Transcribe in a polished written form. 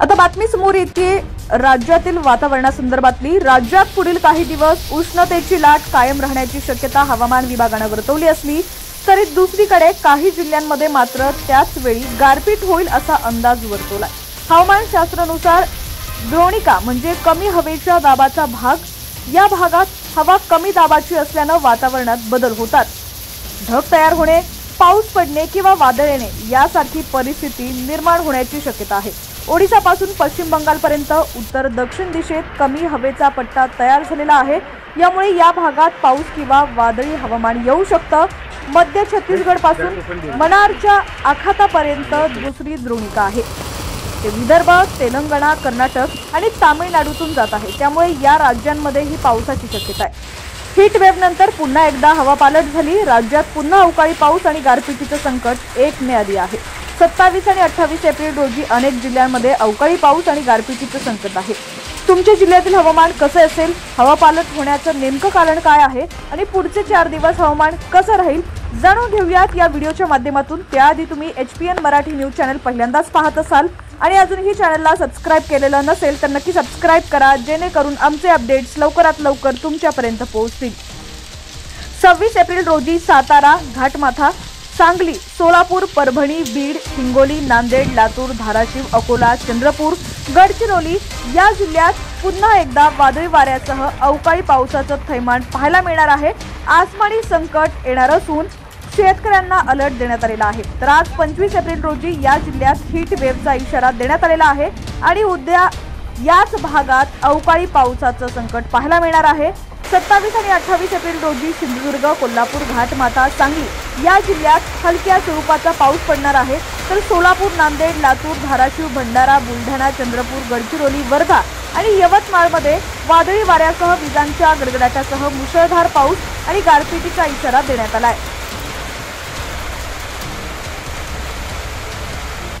आता बातमी समोर येते राज्यातील वातावरणासंदर्भातली। राज्यात पुढील काही दिवस उष्णतेची लाट कायम राहण्याची शक्यता हवामान विभागाने वर्तवली असली तरी दुसरीकडे काही जिल्ह्यांमध्ये मात्र त्याच वेळी गारपीट होईल असा अंदाज वर्तवलाय। हवामान शास्त्रानुसार द्रोणिका म्हणजे कमी हवेच्या दाबाचा भाग, या भागात हवा कमी दाबाची असल्याने वातावरणात बदल होतात। ढग तयार होणे, पाऊस पडणे किंवा वादळ येणे यासारखी परिस्थिती निर्माण होण्याची शक्यता आहे। ओडिशापासून पश्चिम बंगालपर्यंत उत्तर दक्षिण दिशेत कमी हवेचा पट्टा तयार झालेला आहे। यामुळे या भागात पाऊस किंवा वादळी हवामान येऊ शकतं। मध्य छत्तीसगड पासून मनारच्या आखातापर्यंत दुसरी द्रोणिका आहे। ते विदर्भ, तेलंगणा, कर्नाटक आणि तामिळनाडूतून जात आहे। त्यामुळे या राज्यांमध्येही पावसाची शक्यता आहे। हीट वेव्ह नंतर पुन्हा एकदा हवापालट झाली। राज्यात पुन्हा अवकाळी पाऊस आणि गारपिटीचे संकट 1 मे आधी आहे। 27 आणि 28 एप्रिल रोजी अनेक जिल्ह्यांमध्ये अवकाळी पाऊस आणि गारपिटीचे संकट आहे। तुमच्या जिल्ह्यातील हवामान कसे असेल, हवापालट होण्याचं नेमकं कारण काय आहे आणि पुढचे 4 दिवस हवामान कसं राहील जाणून घेऊयात या व्हिडिओच्या माध्यमातून। त्याआधी तुम्ही HPN मराठी न्यूज चॅनल पहिल्यांदाच पाहत असाल आणि अजूनही चॅनलला सबस्क्राइब केलेलं नसेल तर नक्की सबस्क्राइब करा, जेणेकरून आमचे अपडेट्स लवकरात लवकर तुमच्यापर्यंत पोहोचतील। 26 एप्रिल रोजी सातारा, घाटमाथा, सांगली, सोलापूर, परभणी, बीड, हिंगोली, नांदेड, लातूर, धाराशिव, अकोला, चंद्रपूर, गडचिरोली या जिल्ह्यात पुन्हा एकदा वादळी वाऱ्यासह अवकाळी पावसाचं थैमान पाहायला मिळणार आहे। आसमानी संकट येणार असून शेतकऱ्यांना अलर्ट देण्यात आलेला आहे। तर आज 25 एप्रिल रोजी या जिल्ह्यात हीट वेव्हचा इशारा देण्यात आलेला आहे आणि उद्या याच भागात अवकाळी पावसाचं संकट पाहायला मिळणार आहे। 27 आणि 28 एप्रिल रोजी सिंधुदुर्ग, कोल्हापूर, घाटमाथा, सांगली या जिल्ह्यात हलक्या स्वरूपाचा पाऊस पडणार आहे। तर सोलापूर, नांदेड, लातूर, धाराशिव, भंडारा, बुलढाणा, चंद्रपूर, गडचिरोली, वर्धा आणि यवतमाळमध्ये वादळी वाऱ्यासह विजांच्या गडगडाटासह मुसळधार पाऊस आणि गारपिटीचा इशारा देण्यात आला आहे।